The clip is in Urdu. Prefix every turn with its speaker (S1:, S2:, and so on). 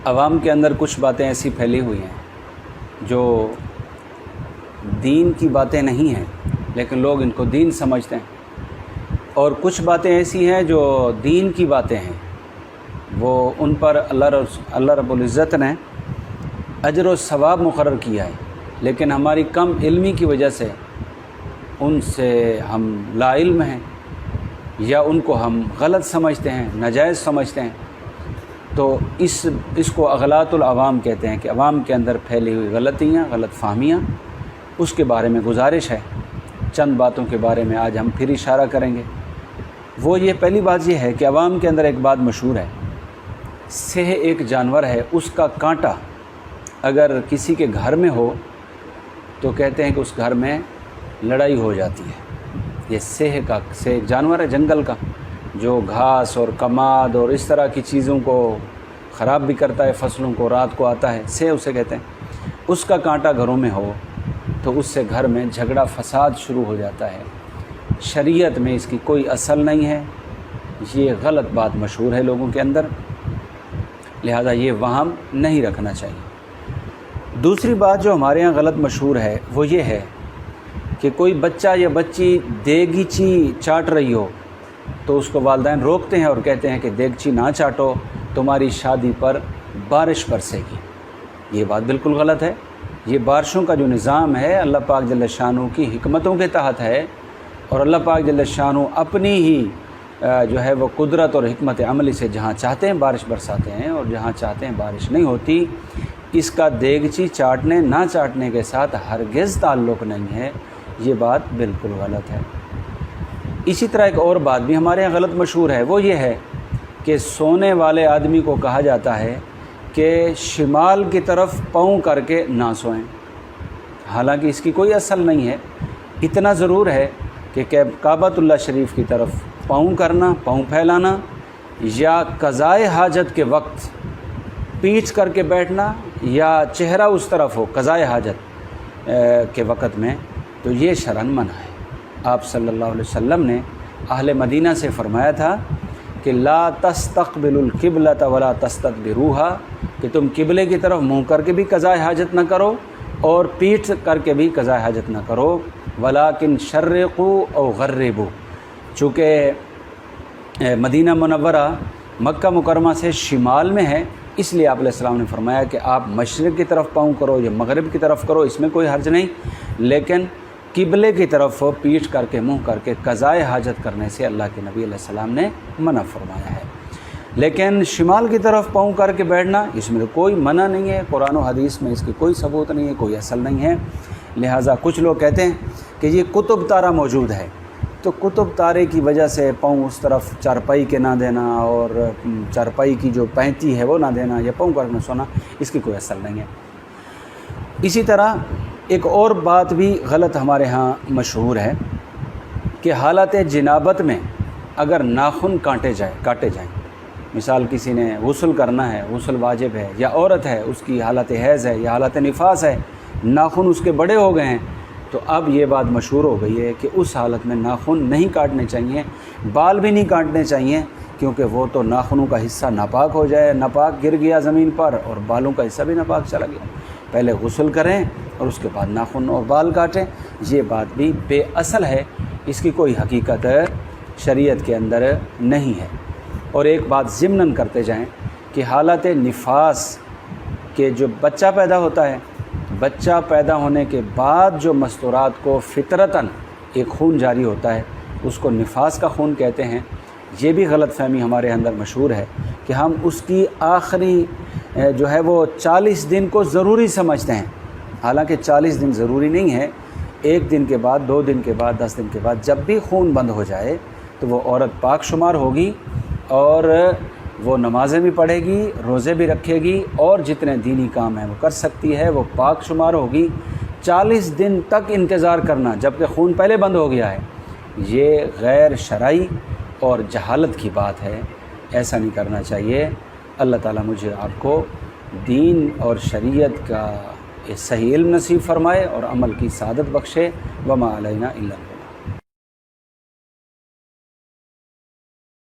S1: عوام کے اندر کچھ باتیں ایسی پھیلی ہوئی ہیں جو دین کی باتیں نہیں ہیں، لیکن لوگ ان کو دین سمجھتے ہیں، اور کچھ باتیں ایسی ہیں جو دین کی باتیں ہیں، وہ ان پر اللہ رب العزت نے اجر و ثواب مقرر کیا ہے، لیکن ہماری کم علمی کی وجہ سے ان سے ہم لا علم ہیں یا ان کو ہم غلط سمجھتے ہیں، ناجائز سمجھتے ہیں۔ تو اس کو اغلاط العوام کہتے ہیں کہ عوام کے اندر پھیلی ہوئی غلطیاں، غلط فہمیاں، اس کے بارے میں گزارش ہے۔ چند باتوں کے بارے میں آج ہم پھر اشارہ کریں گے۔ وہ یہ پہلی بات یہ ہے کہ عوام کے اندر ایک بات مشہور ہے، سہ ایک جانور ہے، اس کا کانٹا اگر کسی کے گھر میں ہو تو کہتے ہیں کہ اس گھر میں لڑائی ہو جاتی ہے۔ یہ سہ ایک جانور ہے جنگل کا، جو گھاس اور کماد اور اس طرح کی چیزوں کو خراب بھی کرتا ہے، فصلوں کو، رات کو آتا ہے، سہ اسے کہتے ہیں۔ اس کا کانٹا گھروں میں ہو تو اس سے گھر میں جھگڑا فساد شروع ہو جاتا ہے۔ شریعت میں اس کی کوئی اصل نہیں ہے، یہ غلط بات مشہور ہے لوگوں کے اندر، لہذا یہ وہم نہیں رکھنا چاہیے۔ دوسری بات جو ہمارے ہاں غلط مشہور ہے وہ یہ ہے کہ کوئی بچہ یا بچی دیگچی چاٹ رہی ہو تو اس کو والدین روکتے ہیں اور کہتے ہیں کہ دیگچی نہ چاٹو، تمہاری شادی پر بارش برسے گی۔ یہ بات بالکل غلط ہے۔ یہ بارشوں کا جو نظام ہے اللہ پاک جل شانہ کی حکمتوں کے تحت ہے، اور اللہ پاک جل شانہ اپنی ہی جو ہے وہ قدرت اور حکمت عملی سے جہاں چاہتے ہیں بارش برساتے ہیں، اور جہاں چاہتے ہیں بارش نہیں ہوتی۔ اس کا دیگچی چاٹنے نہ چاٹنے کے ساتھ ہرگز تعلق نہیں ہے، یہ بات بالکل غلط ہے۔ اسی طرح ایک اور بات بھی ہمارے یہاں غلط مشہور ہے، وہ یہ ہے کہ سونے والے آدمی کو کہا جاتا ہے کہ شمال کی طرف پاؤں کر کے نہ سوئیں، حالانکہ اس کی کوئی اصل نہیں ہے۔ اتنا ضرور ہے کہ کعبۃ اللہ شریف کی طرف پاؤں کرنا، پاؤں پھیلانا، یا قضائے حاجت کے وقت پیٹھ کر کے بیٹھنا، یا چہرہ اس طرف ہو قضائے حاجت کے وقت میں، تو یہ شرعاً منع ہے۔ آپ صلی اللہ علیہ وسلم نے اہل مدینہ سے فرمایا تھا کہ لا تستقبلوا القبلۃ ولا تستدبروها، کہ تم قبلے کی طرف منہ کر کے بھی قضائے حاجت نہ کرو اور پیٹھ کر کے بھی قضائے حاجت نہ کرو، ولکن شرقوا او غربوا، چونکہ مدینہ منورہ مکہ مکرمہ سے شمال میں ہے، اس لیے آپ علیہ السلام نے فرمایا کہ آپ مشرق کی طرف پاؤں کرو یا مغرب کی طرف کرو، اس میں کوئی حرج نہیں، لیکن قبلے کی طرف پیٹھ کر کے منہ کر کے قضائے حاجت کرنے سے اللہ کے نبی علیہ السلام نے منع فرمایا ہے۔ لیکن شمال کی طرف پاؤں کر کے بیٹھنا، اس میں کوئی منع نہیں ہے، قرآن و حدیث میں اس کی کوئی ثبوت نہیں ہے، کوئی اصل نہیں ہے۔ لہٰذا کچھ لوگ کہتے ہیں کہ یہ قطب تارہ موجود ہے، تو قطب تارے کی وجہ سے پاؤں اس طرف چارپائی کے نہ دینا، اور چارپائی کی جو پینتی ہے وہ نہ دینا، یا پاؤں کر کے سونا، اس کی کوئی اصل نہیں ہے۔ اسی طرح ایک اور بات بھی غلط ہمارے ہاں مشہور ہے کہ حالت جنابت میں اگر ناخن کاٹے جائیں، مثال کسی نے غسل کرنا ہے، غسل واجب ہے، یا عورت ہے اس کی حالت حیض ہے یا حالت نفاس ہے، ناخن اس کے بڑے ہو گئے ہیں، تو اب یہ بات مشہور ہو گئی ہے کہ اس حالت میں ناخن نہیں کاٹنے چاہیے، بال بھی نہیں کاٹنے چاہیے، کیونکہ وہ تو ناخنوں کا حصہ ناپاک ہو جائے، ناپاک گر گیا زمین پر اور بالوں کا حصہ بھی ناپاک چلا گیا۔ پہلے غسل کریں اور اس کے بعد ناخن اور بال کاٹیں، یہ بات بھی بے اصل ہے، اس کی کوئی حقیقت شریعت کے اندر نہیں ہے۔ اور ایک بات ضمناً کرتے جائیں کہ حالت نفاس کے جو بچہ پیدا ہوتا ہے، بچہ پیدا ہونے کے بعد جو مستورات کو فطرتاً ایک خون جاری ہوتا ہے، اس کو نفاس کا خون کہتے ہیں۔ یہ بھی غلط فہمی ہمارے اندر مشہور ہے کہ ہم اس کی آخری جو ہے وہ 40 دن کو ضروری سمجھتے ہیں، حالانکہ 40 دن ضروری نہیں ہے۔ 1 دن کے بعد، 2 دن کے بعد، 10 دن کے بعد جب بھی خون بند ہو جائے تو وہ عورت پاک شمار ہوگی، اور وہ نمازیں بھی پڑھے گی، روزے بھی رکھے گی، اور جتنے دینی کام ہیں وہ کر سکتی ہے، وہ پاک شمار ہوگی۔ 40 دن تک انتظار کرنا جبکہ خون پہلے بند ہو گیا ہے، یہ غیر شرعی اور جہالت کی بات ہے، ایسا نہیں کرنا چاہیے۔ اللہ تعالیٰ مجھے آپ کو دین اور شریعت کا صحیح علم نصیب فرمائے اور عمل کی سعادت بخشے۔ وما علینا الا